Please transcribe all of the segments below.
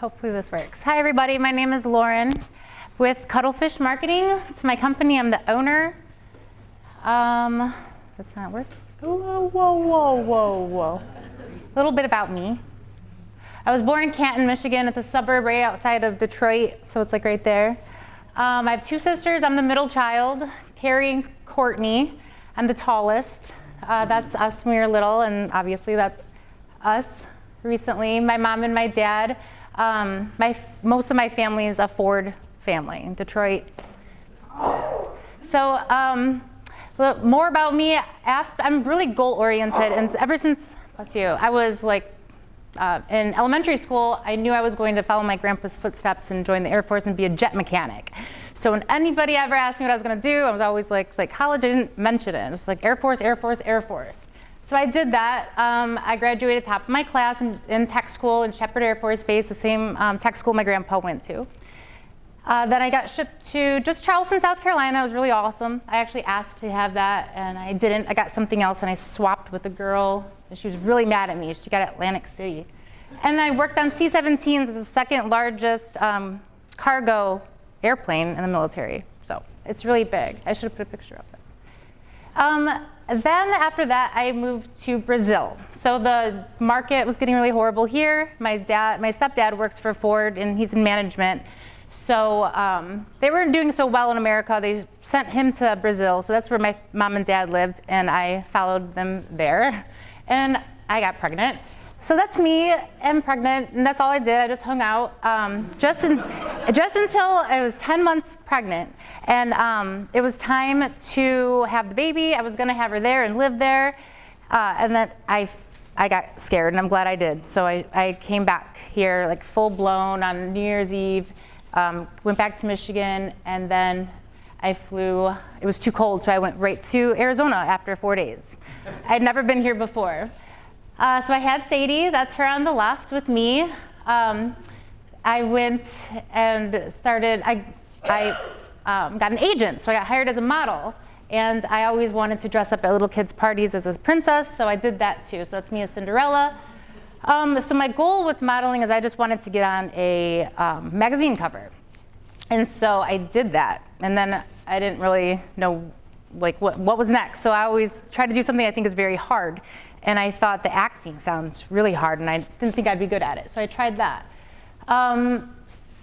Hopefully this works. Hi everybody, my name is Lauren with Cuttlefish Marketing. It's my company, I'm the owner. That's not working. Whoa. A little bit about me. I was born in Canton, Michigan. It's a suburb right outside of Detroit, so it's like right there. I have two sisters. I'm the middle child, Carrie and Courtney. I'm the tallest. That's us when we were little, and obviously that's us recently. My mom and my dad. Most of my family is a Ford family in Detroit. So more about me. I'm really goal-oriented, and ever since, I was like in elementary school, I knew I was going to follow my grandpa's footsteps and join the Air Force and be a jet mechanic. So when anybody ever asked me what I was going to do, I was always like college, I didn't mention it. It's like Air Force, Air Force, Air Force. So I did that. I graduated top of my class in tech school in Shepherd Air Force Base, the same tech school my grandpa went to. Then I got shipped to just Charleston, South Carolina. It was really awesome. I actually asked to have that, and I didn't. I got something else, and I swapped with a girl, and she was really mad at me. She got Atlantic City. And I worked on C-17s as the second largest cargo airplane in the military. So it's really big. I should have put a picture of it. Then after that, I moved to Brazil. So the market was getting really horrible here. My stepdad works for Ford, and he's in management. So they weren't doing so well in America. They sent him to Brazil. So that's where my mom and dad lived, and I followed them there. And I got pregnant. So that's me. I'm pregnant, and that's all I did. I just hung out just until I was 10 months pregnant. And it was time to have the baby. I was going to have her there and live there. And then I got scared, and I'm glad I did. So I came back here like full blown on New Year's Eve, went back to Michigan, and then I flew. It was too cold, so I went right to Arizona after 4 days. I'd never been here before. So I had Sadie, that's her on the left with me. I went and started, I got an agent, so I got hired as a model. And I always wanted to dress up at little kids' parties as a princess, so I did that too. So that's me as Cinderella. So my goal with modeling is I just wanted to get on a magazine cover. And so I did that. And then I didn't really know like what was next. So I always try to do something I think is very hard. And I thought the acting sounds really hard, and I didn't think I'd be good at it. So I tried that.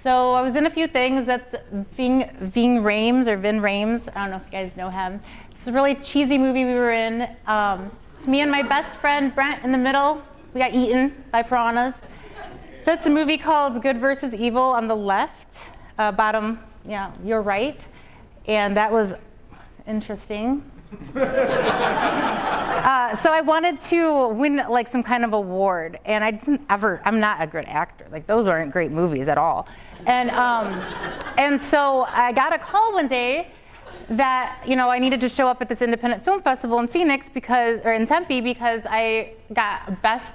So I was in a few things. That's Ving Rhames, or Vin Rhames. I don't know if you guys know him. It's a really cheesy movie we were in. It's me and my best friend, Brent, in the middle. We got eaten by piranhas. That's a movie called Good versus Evil on the left. Bottom, yeah, you're right. And that was interesting. So I wanted to win like some kind of award, and I'm not a good actor. Like those aren't great movies at all. And so I got a call one day that, I needed to show up at this independent film festival in Phoenix in Tempe because I got best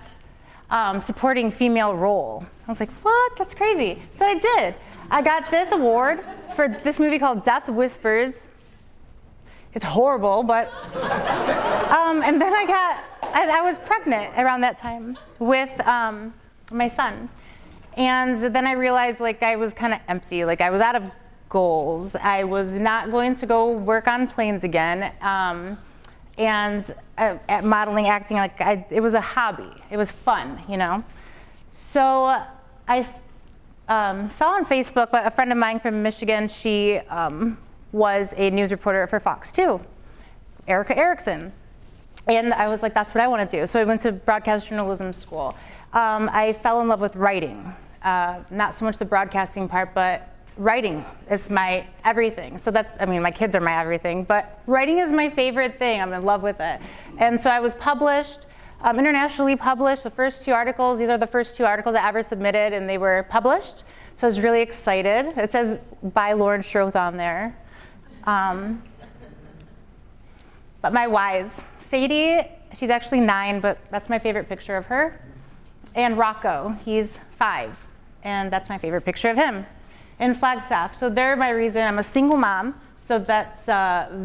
supporting female role. I was like, what? That's crazy. So I did. I got this award for this movie called Death Whispers. It's horrible, but, and then I was pregnant around that time with my son. And then I realized like I was kind of empty, like I was out of goals. I was not going to go work on planes again. And at modeling, acting, it was a hobby. It was fun, So I saw on Facebook a friend of mine from Michigan, she was a news reporter for Fox 2, Erica Erickson. And I was like, that's what I want to do. So I went to broadcast journalism school. I fell in love with writing. Not so much the broadcasting part, but writing is my everything. So my kids are my everything, but writing is my favorite thing. I'm in love with it. And so I was published, internationally published, the first 2 articles. These are the first 2 articles I ever submitted, and they were published. So I was really excited. It says by Lauren Schroth on there. But my whys. Sadie, she's actually 9, but that's my favorite picture of her. And Rocco, he's 5, and that's my favorite picture of him. In Flagstaff. So they're my reason. I'm a single mom, so that's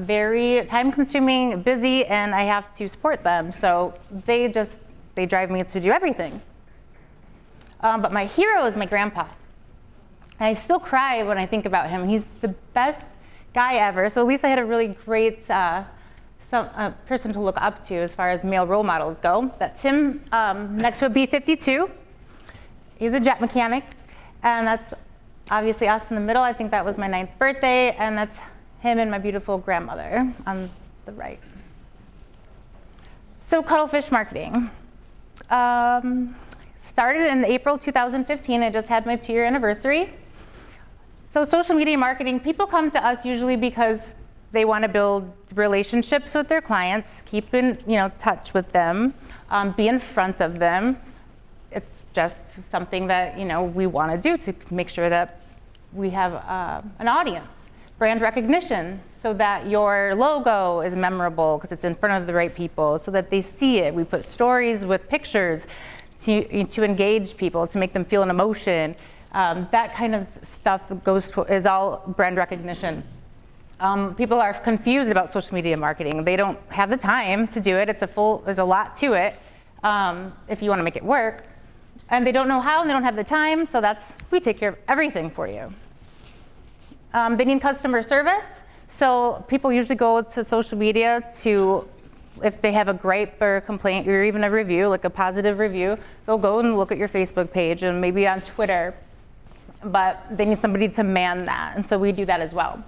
very time-consuming, busy, and I have to support them. So they drive me to do everything. But my hero is my grandpa. And I still cry when I think about him. He's the best guy ever. So at least I had a really great person to look up to as far as male role models go. That's him next to a B-52. He's a jet mechanic. And that's obviously us in the middle. I think that was my 9th birthday. And that's him and my beautiful grandmother on the right. So Cuttlefish marketing. Started in April 2015. I just had my 2-year anniversary. So social media marketing, people come to us usually because they want to build relationships with their clients, keep in touch with them, be in front of them. It's just something that we want to do to make sure that we have an audience. Brand recognition, so that your logo is memorable because it's in front of the right people, so that they see it. We put stories with pictures to engage people, to make them feel an emotion. That kind of stuff is all brand recognition. People are confused about social media marketing. They don't have the time to do it. There's a lot to it if you want to make it work. And they don't know how, and they don't have the time, so we take care of everything for you. They need customer service. So people usually go to social media if they have a gripe or a complaint or even a review, like a positive review, they'll go and look at your Facebook page and maybe on Twitter. But they need somebody to man that, and so we do that as well.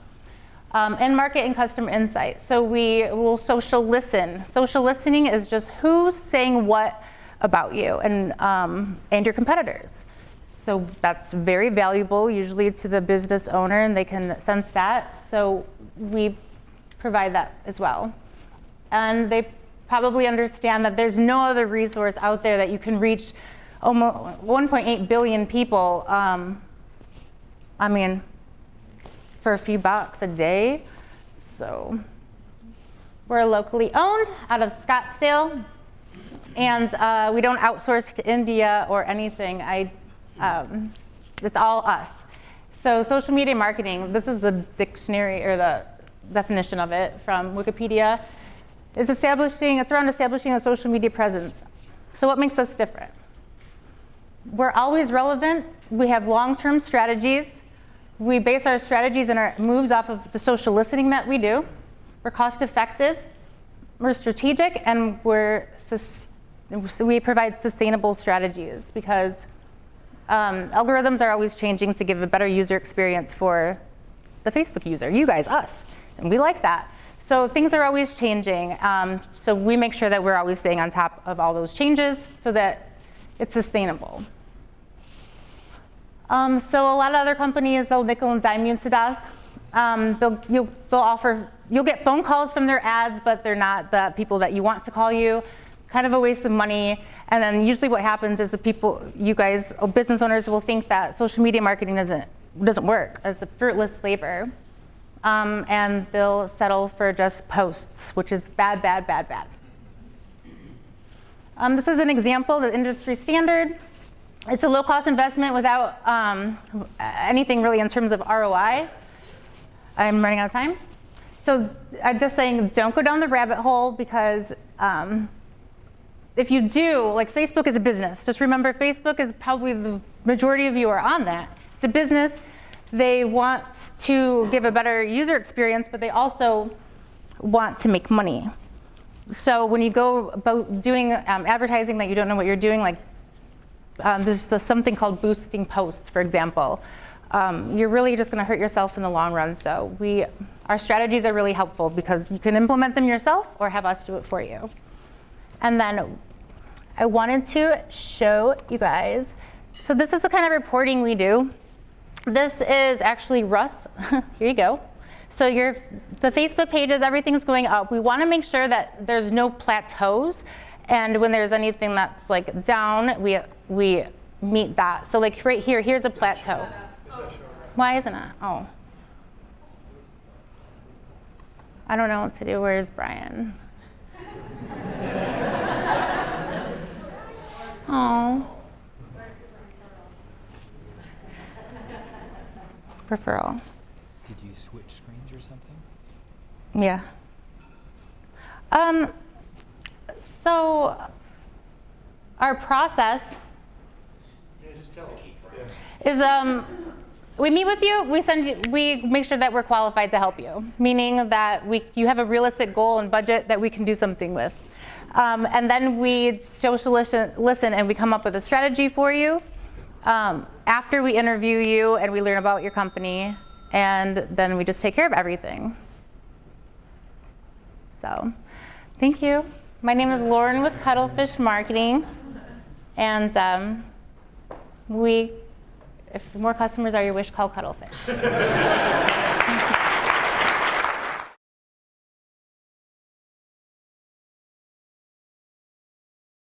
And market and customer insight. So we will social listen. Social listening is just who's saying what about you and your competitors. So that's very valuable usually to the business owner, and they can sense that. So we provide that as well. And they probably understand that there's no other resource out there that you can reach almost 1.8 billion people. For a few bucks a day. So we're locally owned out of Scottsdale, and we don't outsource to India or anything. It's all us. So social media marketing, this is the dictionary or the definition of it from Wikipedia. It's around establishing a social media presence. So what makes us different? We're always relevant. We have long-term strategies. We base our strategies and our moves off of the social listening that we do. We're cost-effective, we're strategic, and we provide sustainable strategies because algorithms are always changing to give a better user experience for the Facebook user, you guys, us, and we like that. So things are always changing, so we make sure that we're always staying on top of all those changes so that it's sustainable. So a lot of other companies, they'll nickel and dime you to death. You'll get phone calls from their ads, but they're not the people that you want to call you. Kind of a waste of money. And then usually what happens is you guys, business owners, will think that social media marketing doesn't work. It's a fruitless labor. And they'll settle for just posts, which is bad, bad, bad, bad. This is an example of the industry standard. It's a low-cost investment without anything really in terms of ROI. I'm running out of time. So I'm just saying, don't go down the rabbit hole because if you do, like Facebook is a business. Just remember, Facebook is probably the majority of you are on that. It's a business. They want to give a better user experience, but they also want to make money. So when you go about doing advertising that you don't know what you're doing, like there's something called boosting posts, for example. You're really just going to hurt yourself in the long run. So our strategies are really helpful because you can implement them yourself or have us do it for you. And then I wanted to show you guys. So this is the kind of reporting we do. This is actually Russ. Here you go. So the Facebook pages, everything's going up. We want to make sure that there's no plateaus. And when there's anything that's like down, we meet that. So like right here, here's a plateau. Why isn't it? Oh. I don't know what to do. Where's Brian? Oh. Referral. Did you switch screens or something? Yeah. So our process. Yeah, just is we meet with you, we make sure that we're qualified to help you, meaning that you have a realistic goal and budget that we can do something with. And then we social listen and we come up with a strategy for you after we interview you and we learn about your company, and then we just take care of everything. So, thank you. My name is Lauren with Cuttlefish Marketing, and if more customers are your wish, call Cuttlefish.